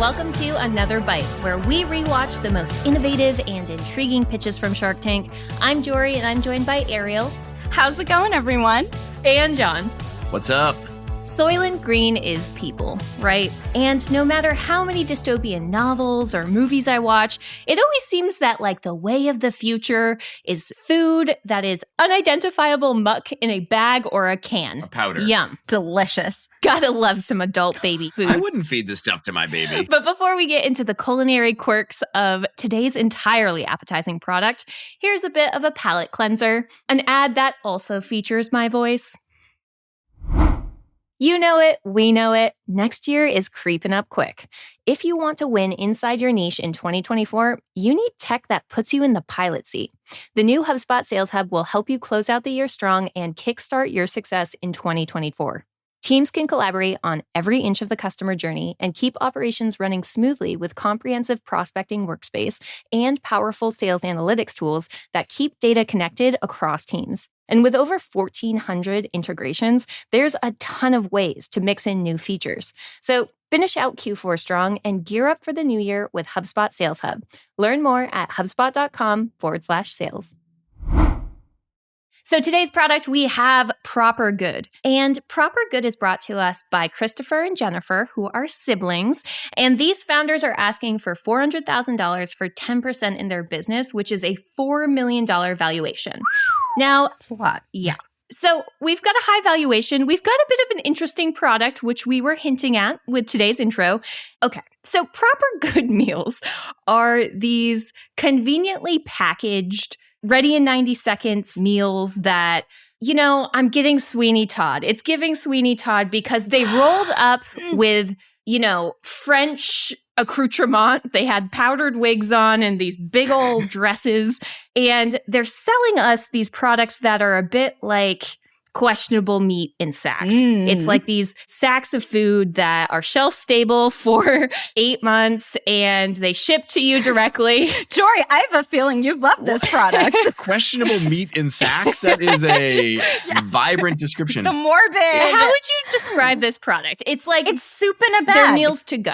Welcome to Another Bite, where we rewatch the most innovative and intriguing pitches from Shark Tank. I'm Jorie, and I'm joined by Ariel. How's it going, everyone? And Jon. What's up? Soylent Green is people, right? And no matter how many dystopian novels or movies I watch, it always seems that the way of the future is food that is unidentifiable muck in a bag or a can. A powder. Yum. Delicious. Gotta love some adult baby food. I wouldn't feed this stuff to my baby. But before we get into the culinary quirks of today's entirely appetizing product, here's a bit of a palate cleanser, an ad that also features my voice. You know it, we know it. Next year is creeping up quick. If you want to win inside your niche in 2024, you need tech that puts you in the pilot seat. The new HubSpot Sales Hub will help you close out the year strong and kickstart your success in 2024. Teams can collaborate on every inch of the customer journey and keep operations running smoothly with comprehensive prospecting workspace and powerful sales analytics tools that keep data connected across teams. And with over 1,400 integrations, there's a ton of ways to mix in new features. So finish out Q4 strong and gear up for the new year with HubSpot Sales Hub. Learn more at hubspot.com/sales. So today's product, we have Proper Good. And Proper Good is brought to us by Christopher and Jennifer, who are siblings. And these founders are asking for $400,000 for 10% in their business, which is a $4 million valuation. Now, That's a lot. Yeah. So we've got a high valuation. We've got a bit of an interesting product, which we were hinting at with today's intro. Okay, so Proper Good meals are these conveniently packaged, ready in 90 seconds meals that, I'm getting Sweeney Todd. It's giving Sweeney Todd because they rolled up with, French accoutrement. They had powdered wigs on and these big old dresses. And they're selling us these products that are a bit like questionable meat in sacks. It's like these sacks of food that are shelf stable for 8 months and they ship to you directly. Jorie, I have a feeling you love this product. Questionable meat in sacks? That is a vibrant description. The morbid. How would you describe this product? It's like It's soup in a bag. they're meals to go.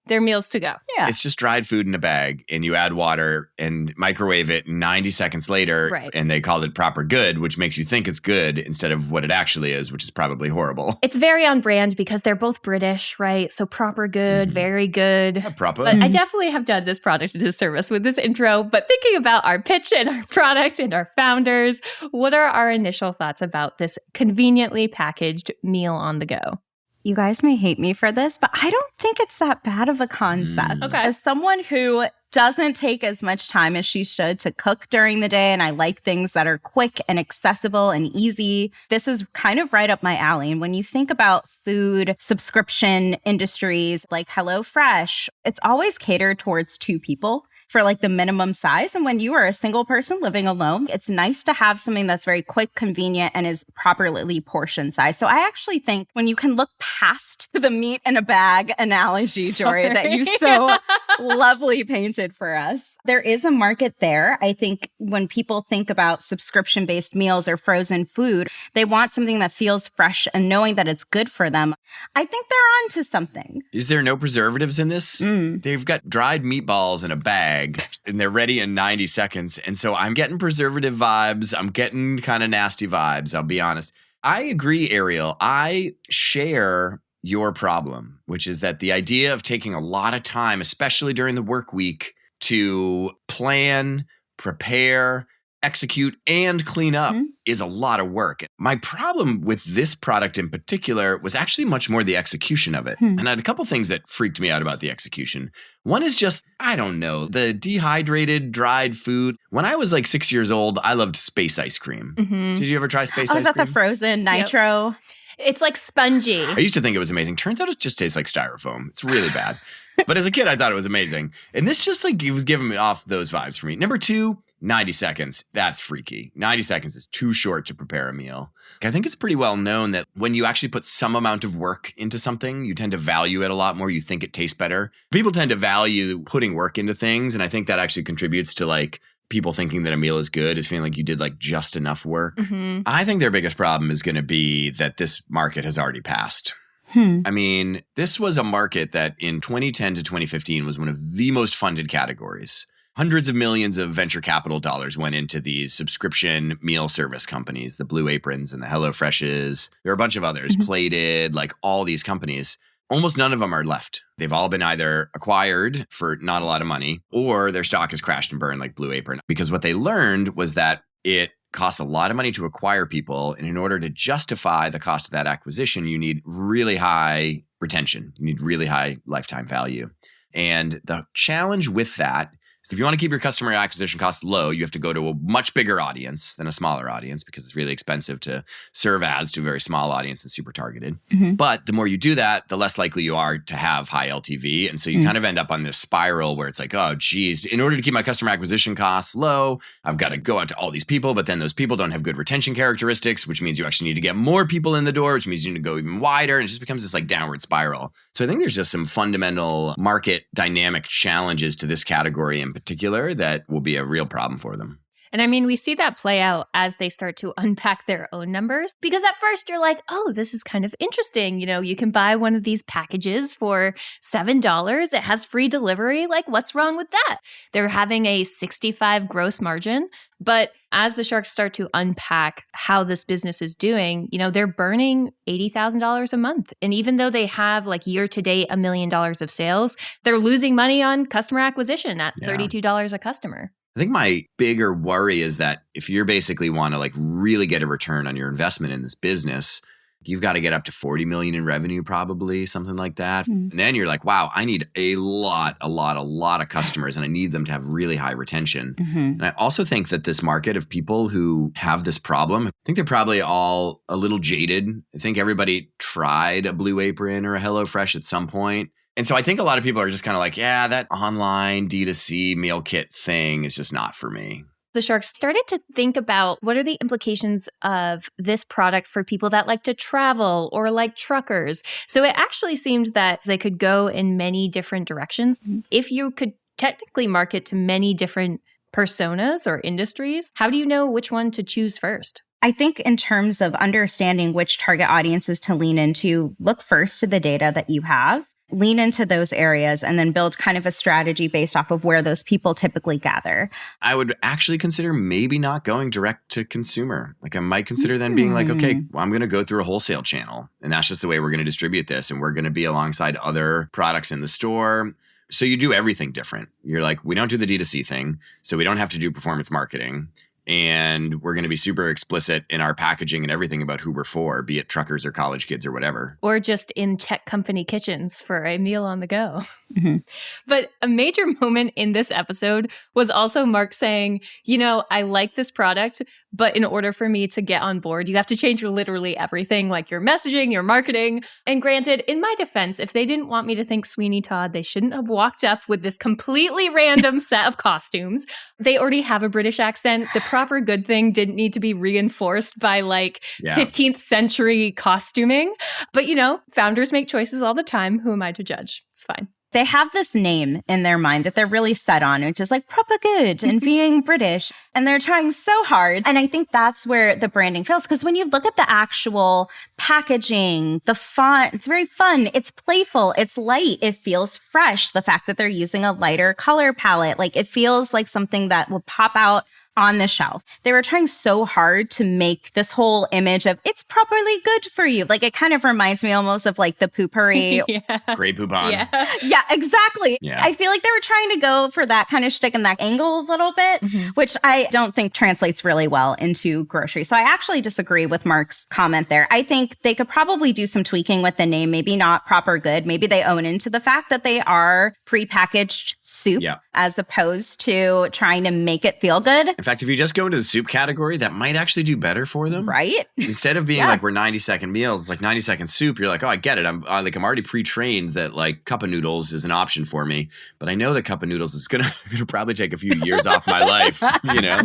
They're meals to go. Yeah. It's just dried food in a bag, and you add water and microwave it 90 seconds later, Right. And they called it Proper Good, which makes you think it's good instead of what it actually is, which is probably horrible. It's very on brand because they're both British, right? So Proper Good, very good. Yeah, proper. But I definitely have done this product a disservice with this intro. But thinking about our pitch and our product and our founders, what are our initial thoughts about this conveniently packaged meal on the go? You guys may hate me for this, but I don't think it's that bad of a concept. Okay. As someone who doesn't take as much time as she should to cook during the day, and I like things that are quick and accessible and easy, this is kind of right up my alley. And when you think about food subscription industries like HelloFresh, it's always catered towards 2 people for the minimum size. And when you are a single person living alone, it's nice to have something that's very quick, convenient, and is properly portion size. So I actually think when you can look past the meat in a bag analogy, Jorie, that you so lovely painted for us, there is a market there. I think when people think about subscription-based meals or frozen food, they want something that feels fresh and knowing that it's good for them. I think they're onto something. Is there no preservatives in this? They've got dried meatballs in a bag, and they're ready in 90 seconds. And so I'm getting preservative vibes. I'm getting kind of nasty vibes, I'll be honest. I agree, Ariel. I share your problem, which is that the idea of taking a lot of time, especially during the work week, to plan, prepare, execute, and clean up is a lot of work. My problem with this product in particular was actually much more the execution of it. And I had a couple things that freaked me out about the execution. One is just, I don't know, the dehydrated, dried food. When I was 6 years old, I loved space ice cream. Did you ever try space ice cream? Is that the frozen nitro? Yep. It's like spongy. I used to think it was amazing. Turns out it just tastes like styrofoam. It's really bad. But as a kid, I thought it was amazing. And this just it was giving me off those vibes for me. Number 2, 90 seconds. That's freaky. 90 seconds is too short to prepare a meal. I think it's pretty well known that when you actually put some amount of work into something, you tend to value it a lot more. You think it tastes better. People tend to value putting work into things. And I think that actually contributes to people thinking that a meal is good is feeling like you did just enough work. I think their biggest problem is going to be that this market has already passed. I mean, this was a market that in 2010 to 2015 was one of the most funded categories. Hundreds of millions of venture capital dollars went into these subscription meal service companies, the Blue Aprons and the HelloFreshes. There are a bunch of others, Plated, like all these companies. Almost none of them are left. They've all been either acquired for not a lot of money or their stock has crashed and burned like Blue Apron. Because what they learned was that it costs a lot of money to acquire people. And in order to justify the cost of that acquisition, you need really high retention. You need really high lifetime value. And the challenge with that So if you want to keep your customer acquisition costs low, you have to go to a much bigger audience than a smaller audience because it's really expensive to serve ads to a very small audience and super targeted. Mm-hmm. But the more you do that, the less likely you are to have high LTV. And so you kind of end up on this spiral where it's like, oh, geez, in order to keep my customer acquisition costs low, I've got to go out to all these people, but then those people don't have good retention characteristics, which means you actually need to get more people in the door, which means you need to go even wider. And it just becomes this like downward spiral. So I think there's just some fundamental market dynamic challenges to this category in particular that will be a real problem for them. And I mean, we see that play out as they start to unpack their own numbers, because at first you're like, oh, this is kind of interesting. You know, you can buy one of these packages for $7. It has free delivery. Like, what's wrong with that? They're having a 65 gross margin. But as the sharks start to unpack how this business is doing, you know, they're burning $80,000 a month. And even though they have like year to date $1 million of sales, they're losing money on customer acquisition at $32 a customer. I think my bigger worry is that if you basically want to like really get a return on your investment in this business, you've got to get up to 40 million in revenue, probably something like that. Mm. And then you're like, wow, I need a lot of customers and I need them to have really high retention. Mm-hmm. And I also think that this market of people who have this problem, I think they're probably all a little jaded. I think everybody tried a Blue Apron or a HelloFresh at some point. And so I think a lot of people are just kind of like, yeah, that online D2C meal kit thing is just not for me. The sharks started to think about what are the implications of this product for people that like to travel or like truckers. So it actually seemed that they could go in many different directions. Mm-hmm. If you could technically market to many different personas or industries, how do you know which one to choose first? I think in terms of understanding which target audiences to lean into, look first to the data that you have. Lean into those areas and then build kind of a strategy based off of where those people typically gather. I would actually consider maybe not going direct to consumer. Like I might consider then being like, okay, well, I'm going to go through a wholesale channel and that's just the way we're going to distribute this. And we're going to be alongside other products in the store. So you do everything different. You're like, we don't do the D2C thing. So we don't have to do performance marketing. And we're going to be super explicit in our packaging and everything about who we're for, be it truckers or college kids or whatever. Or just in tech company kitchens for a meal on the go. Mm-hmm. But a major moment in this episode was also Mark saying, you know, I like this product, but in order for me to get on board, you have to change literally everything, like your messaging, your marketing. And granted, in my defense, if they didn't want me to think Sweeney Todd, they shouldn't have walked up with this completely random set of costumes. They already have a British accent. The proper good thing didn't need to be reinforced by 15th century costuming. But, you know, founders make choices all the time. Who am I to judge? It's fine. They have this name in their mind that they're really set on, which is like proper good and being British. And they're trying so hard. And I think that's where the branding fails. Because when you look at the actual packaging, the font, it's very fun. It's playful. It's light. It feels fresh. The fact that they're using a lighter color palette, like it feels like something that will pop out on the shelf. They were trying so hard to make this whole image of it's properly good for you. Like it kind of reminds me almost of like the poopery. Grey Poupon. Yeah, exactly. Yeah. I feel like they were trying to go for that kind of shtick and that angle a little bit, which I don't think translates really well into grocery. So I actually disagree with Mark's comment there. I think they could probably do some tweaking with the name, maybe not proper good. Maybe they own into the fact that they are prepackaged soup as opposed to trying to make it feel good. In fact, if you just go into the soup category, that might actually do better for them. Right? Instead of being like, we're 90-second meals, it's like 90-second soup. You're like, oh, I get it. I'm already pre-trained that like cup of noodles is an option for me. But I know that cup of noodles is going to probably take a few years off my life, you know?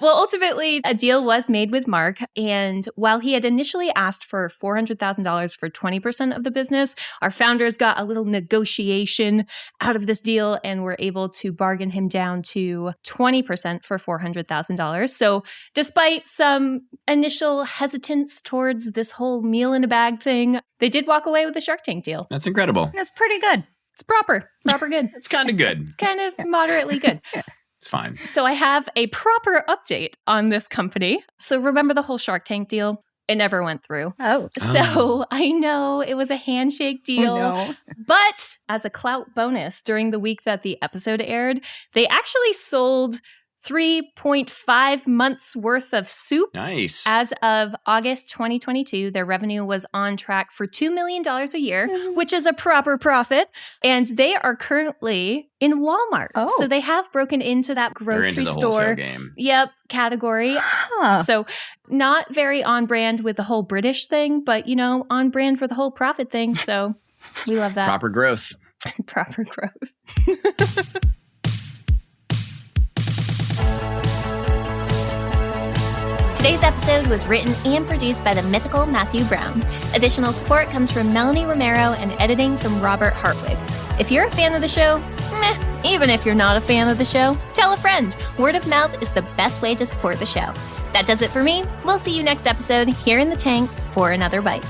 Well, ultimately, a deal was made with Mark. And while he had initially asked for $400,000 for 20% of the business, our founders got a little negotiation out of this deal and were able to bargain him down to 20% for $400,000. So despite some initial hesitance towards this whole meal in a bag thing, they did walk away with the Shark Tank deal. That's incredible. That's pretty good. It's proper good. It's kind of good. It's kind of moderately good. It's fine. So I have a proper update on this company. So remember the whole Shark Tank deal? It never went through. Oh. So I know it was a handshake deal. Oh, no. But as a clout bonus, during the week that the episode aired, they actually sold 3.5 months worth of soup. Nice. As of August 2022, their revenue was on track for $2 million a year, which is a proper profit. And they are currently in Walmart. Oh. So they have broken into that They're grocery into the store. wholesale game. Yep, category. Huh. So not very on brand with the whole British thing, but, on brand for the whole profit thing. So we love that. Proper growth. Proper growth. Today's episode was written and produced by the mythical Matthew Brown. Additional support comes from Melanie Romero and editing from Robert Hartwig. If you're a fan of the show, even if you're not a fan of the show, tell a friend. Word of mouth is the best way to support the show. That does it for me. We'll see you next episode here in the tank for another bite.